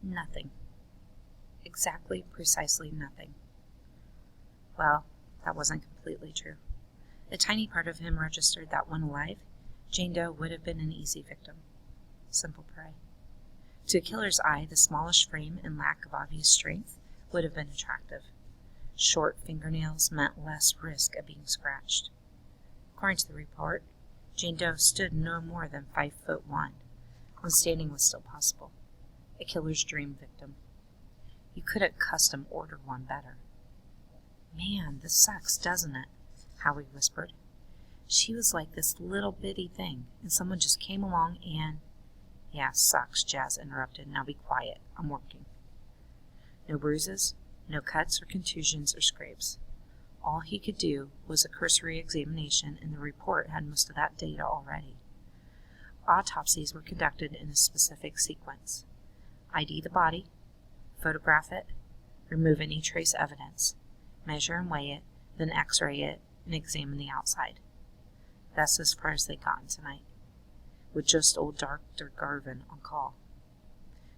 Nothing. Exactly, precisely nothing. Well, that wasn't completely true. A tiny part of him registered that when alive, Jane Doe would have been an easy victim. Simple prey. To a killer's eye, the smallish frame and lack of obvious strength would have been attractive. Short fingernails meant less risk of being scratched. According to the report, Jane Doe stood no more than 5'1", when standing was still possible. A killer's dream victim. You couldn't custom order one better. Man, this sucks, doesn't it? Howie whispered. She was like this little bitty thing, and someone just came along and... Yeah, sucks, Jazz interrupted. Now be quiet. I'm working. No bruises, no cuts or contusions or scrapes. All he could do was a cursory examination, and the report had most of that data already. Autopsies were conducted in a specific sequence. ID the body, photograph it, remove any trace evidence, measure and weigh it, then x-ray it, and examine the outside. That's as far as they'd gotten tonight, with just old Dr. Garvin on call.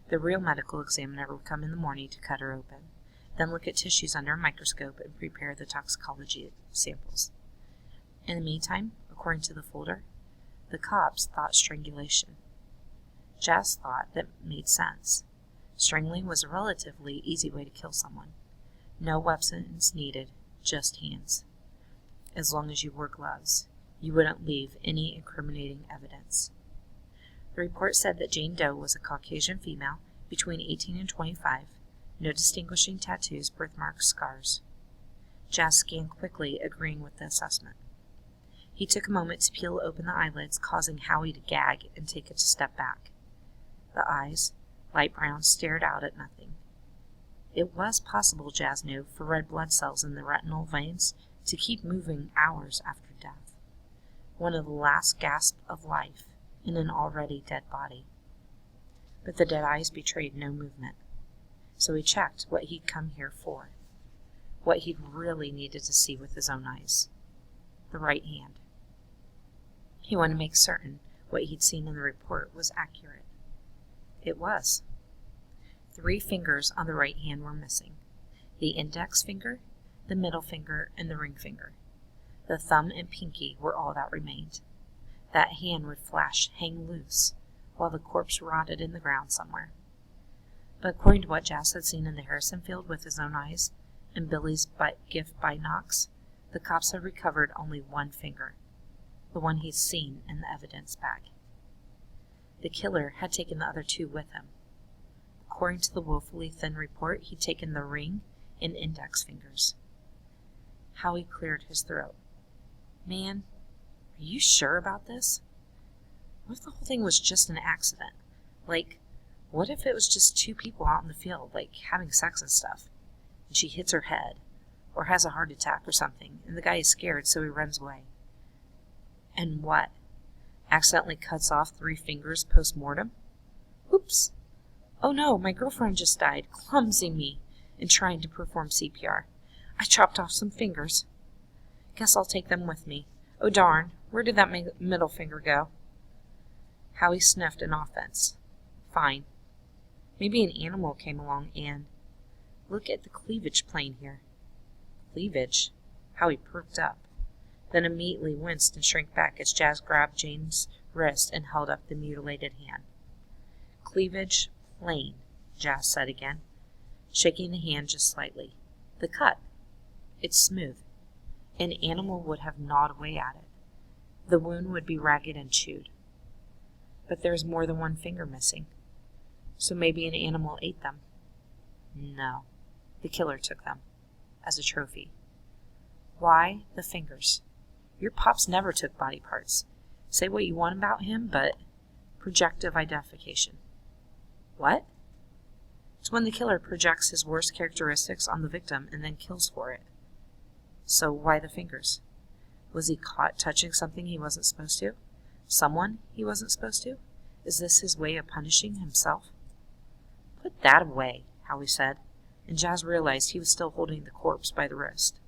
The real medical examiner would come in the morning to cut her open, then look at tissues under a microscope and prepare the toxicology samples. In the meantime, according to the folder, the cops thought strangulation. Jazz thought that made sense. Strangling was a relatively easy way to kill someone. No weapons needed, just hands. As long as you wore gloves, you wouldn't leave any incriminating evidence. The report said that Jane Doe was a Caucasian female between 18 and 25, no distinguishing tattoos, birthmarks, scars. Jazz scanned quickly, agreeing with the assessment. He took a moment to peel open the eyelids, causing Howie to gag and take a step back. The eyes, light brown, stared out at nothing. It was possible, Jazz knew, for red blood cells in the retinal veins to keep moving hours after death. One of the last gasps of life in an already dead body. But the dead eyes betrayed no movement. So he checked what he'd come here for. What he'd really needed to see with his own eyes. The right hand. He wanted to make certain what he'd seen in the report was accurate. It was. 3 fingers on the right hand were missing. The index finger, the middle finger, and the ring finger. The thumb and pinky were all that remained. That hand would flash hang loose, while the corpse rotted in the ground somewhere. But according to what Jazz had seen in the Harrison field with his own eyes, and Billy's gift by Knox, the cops had recovered only 1 finger, the one he'd seen in the evidence bag. The killer had taken the other 2 with him. According to the woefully thin report, he'd taken the ring and index fingers. Howie cleared his throat. Man, are you sure about this? What if the whole thing was just an accident? Like, what if it was just 2 people out in the field, like, having sex and stuff, and she hits her head, or has a heart attack or something, and the guy is scared, so he runs away? And what? Accidentally cuts off 3 fingers post-mortem? Oops! Oh no, my girlfriend just died. Clumsy me in trying to perform CPR. I chopped off some fingers. Guess I'll take them with me. Oh darn, where did that middle finger go? Howie sniffed an offense. Fine. Maybe an animal came along and... Look at the cleavage plane here. Cleavage? Howie perked up, then immediately winced and shrank back as Jazz grabbed Jane's wrist and held up the mutilated hand. Cleavage plane, Jazz said again, shaking the hand just slightly. The cut. It's smooth. An animal would have gnawed away at it. The wound would be ragged and chewed. But there's more than 1 finger missing. So maybe an animal ate them. No, the killer took them as a trophy. Why the fingers? Your pops never took body parts. Say what you want about him, but projective identification. What? It's when the killer projects his worst characteristics on the victim and then kills for it. So why the fingers? Was he caught touching something he wasn't supposed to? Someone he wasn't supposed to? Is this his way of punishing himself? Put that away, Howie said, and Jazz realized he was still holding the corpse by the wrist.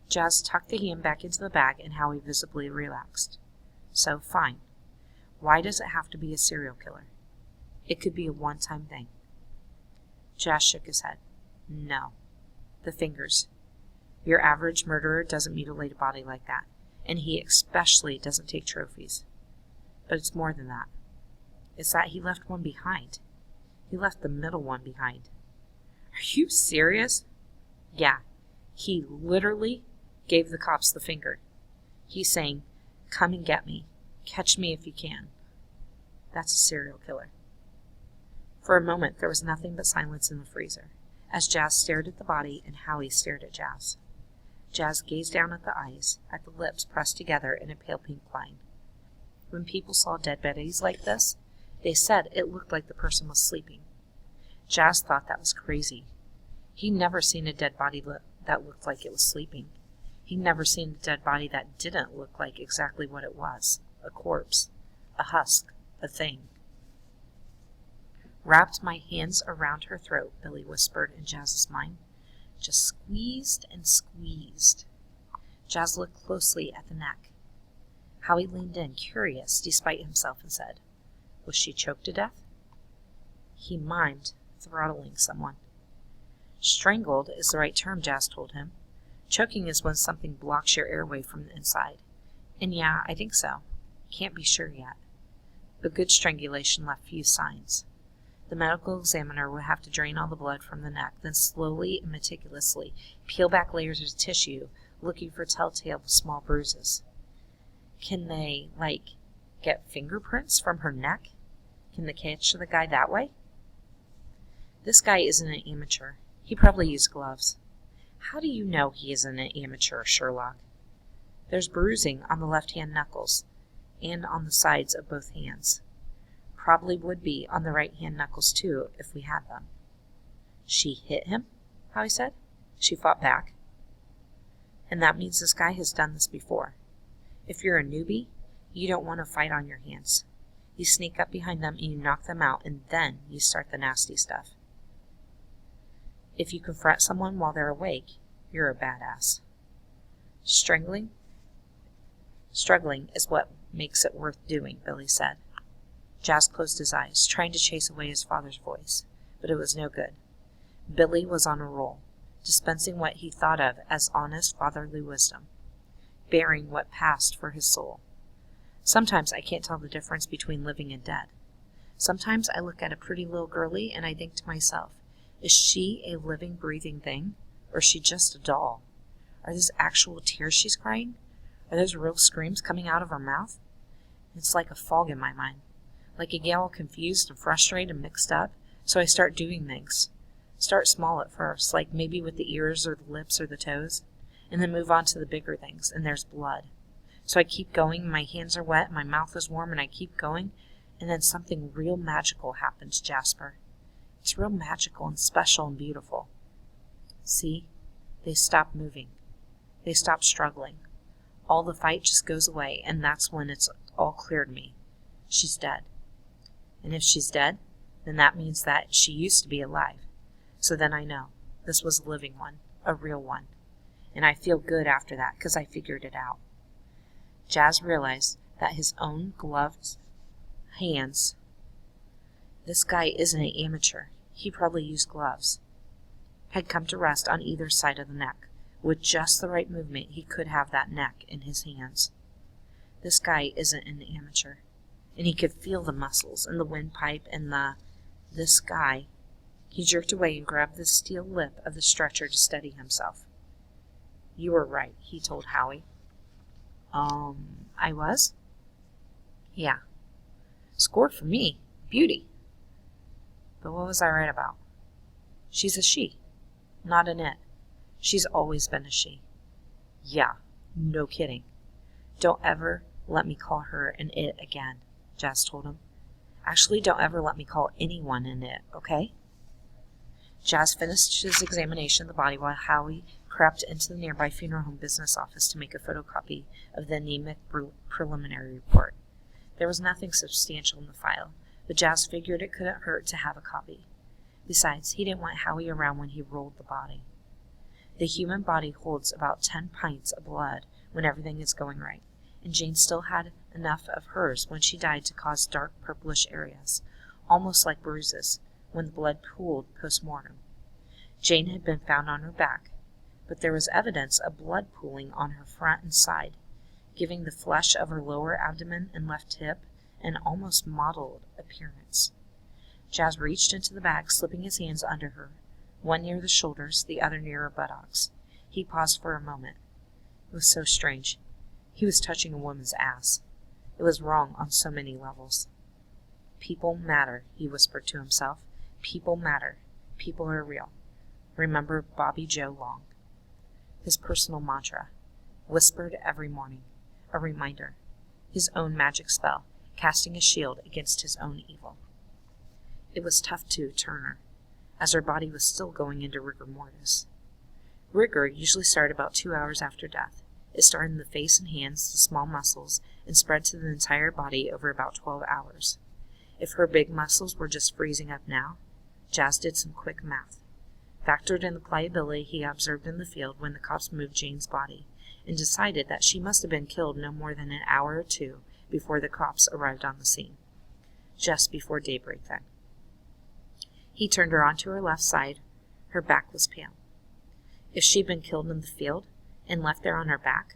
Jazz tucked the hand back into the bag, and Howie visibly relaxed. So, fine. Why does it have to be a serial killer? It could be a one-time thing. Jazz shook his head. No. The fingers. Your average murderer doesn't mutilate a body like that, and he especially doesn't take trophies. But it's more than that. It's that he left one behind. He left the middle one behind. Are you serious? Yeah. He literally gave the cops the finger. He's saying, come and get me. Catch me if you can. That's a serial killer. For a moment, there was nothing but silence in the freezer, as Jazz stared at the body and Howie stared at Jazz. Jazz gazed down at the eyes, at the lips pressed together in a pale pink line. When people saw dead bodies like this, they said it looked like the person was sleeping. Jazz thought that was crazy. He'd never seen a dead body that looked like it was sleeping. He'd never seen a dead body that didn't look like exactly what it was. A corpse. A husk. A thing. Wrapped my hands around her throat, Billy whispered in Jazz's mind. Just squeezed and squeezed. Jazz looked closely at the neck. Howie leaned in, curious, despite himself, and said, was she choked to death? He mimed throttling someone. Strangled is the right term, Jazz told him. Choking is when something blocks your airway from the inside. And yeah, I think so. Can't be sure yet. But good strangulation left few signs. The medical examiner would have to drain all the blood from the neck, then slowly and meticulously peel back layers of tissue, looking for telltale small bruises. Can they, get fingerprints from her neck? Can they catch the guy that way? This guy isn't an amateur. He probably used gloves. How do you know he isn't an amateur, Sherlock? There's bruising on the left-hand knuckles and on the sides of both hands. Probably would be on the right-hand knuckles, too, if we had them. She hit him, Howie said. She fought back. And that means this guy has done this before. If you're a newbie, you don't want to fight on your hands. You sneak up behind them and you knock them out, and then you start the nasty stuff. If you confront someone while they're awake, you're a badass. Struggling is what makes it worth doing, Billy said. Jazz closed his eyes, trying to chase away his father's voice, but it was no good. Billy was on a roll, dispensing what he thought of as honest fatherly wisdom, bearing what passed for his soul. Sometimes I can't tell the difference between living and dead. Sometimes I look at a pretty little girlie and I think to myself, is she a living, breathing thing, or is she just a doll? Are those actual tears she's crying? Are those real screams coming out of her mouth? It's like a fog in my mind, like I get all confused and frustrated and mixed up, so I start doing things. Start small at first, like maybe with the ears or the lips or the toes, and then move on to the bigger things, and there's blood. So I keep going, my hands are wet, my mouth is warm, and I keep going, and then something real magical happens, Jasper. It's real magical and special and beautiful. See? They stop moving. They stop struggling. All the fight just goes away, and that's when it's all clear to me. She's dead. And if she's dead, then that means that she used to be alive. So then I know this was a living one, a real one. And I feel good after that, because I figured it out. Jazz realized that his own gloved hands, this guy isn't an amateur, he probably used gloves, had come to rest on either side of the neck. With just the right movement, he could have that neck in his hands. This guy isn't an amateur, and he could feel the muscles and the windpipe and this guy. He jerked away and grabbed the steel lip of the stretcher to steady himself. You were right, he told Howie. I was? Yeah. Score for me. Beauty. But what was I right about? She's a she, not an it. She's always been a she. Yeah, no kidding. Don't ever let me call her an it again, Jazz told him. Actually, don't ever let me call anyone an it, okay? Jazz finished his examination of the body while Howie crept into the nearby funeral home business office to make a photocopy of the anemic preliminary report. There was nothing substantial in the file, but Jazz figured it couldn't hurt to have a copy. Besides, he didn't want Howie around when he rolled the body. The human body holds about 10 pints of blood when everything is going right, and Jane still had enough of hers when she died to cause dark purplish areas, almost like bruises, when the blood pooled post-mortem. Jane had been found on her back, but there was evidence of blood pooling on her front and side, giving the flesh of her lower abdomen and left hip an almost mottled appearance. Jas reached into the bag, slipping his hands under her, one near the shoulders, the other near her buttocks. He paused for a moment. It was so strange. He was touching a woman's ass. It was wrong on so many levels. People matter, he whispered to himself. People matter. People are real. Remember Bobby Joe Long. His personal mantra, whispered every morning, a reminder, his own magic spell, casting a shield against his own evil. It was tough to Turner, as her body was still going into rigor mortis. Rigor usually started about 2 hours after death. It started in the face and hands, the small muscles, and spread to the entire body over about 12 hours. If her big muscles were just freezing up now, Jas did some quick math, factored in the pliability he observed in the field when the cops moved Jane's body, and decided that she must have been killed no more than an hour or two before the cops arrived on the scene. Just before daybreak, then. He turned her onto her left side. Her back was pale. If she'd been killed in the field and left there on her back,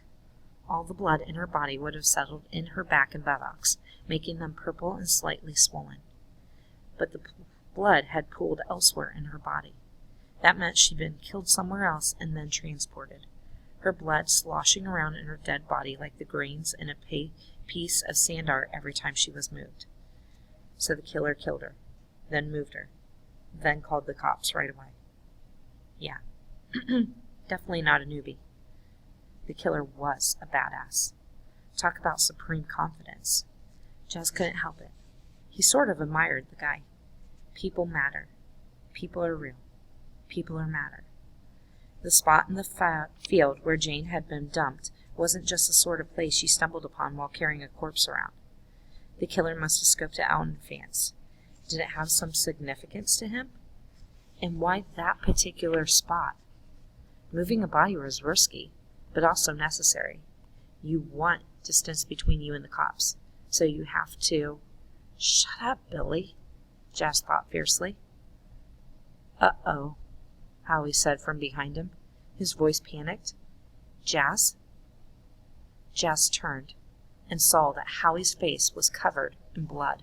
all the blood in her body would have settled in her back and buttocks, making them purple and slightly swollen. But the blood had pooled elsewhere in her body. That meant she'd been killed somewhere else and then transported, her blood sloshing around in her dead body like the grains in a piece of sand art every time she was moved. So the killer killed her, then moved her, then called the cops right away. Yeah, definitely not a newbie. The killer was a badass. Talk about supreme confidence. Jas couldn't help it. He sort of admired the guy. People matter. People are real. People are matter. The spot in the field where Jane had been dumped wasn't just the sort of place she stumbled upon while carrying a corpse around. The killer must have scoped it out in advance. Did it have some significance to him? And why that particular spot? Moving a body was risky, but also necessary. You want distance between you and the cops, so you have to... Shut up, Billy, Jas thought fiercely. Uh-oh, Howie said from behind him, his voice panicked. Jas? Jas turned and saw that Howie's face was covered in blood.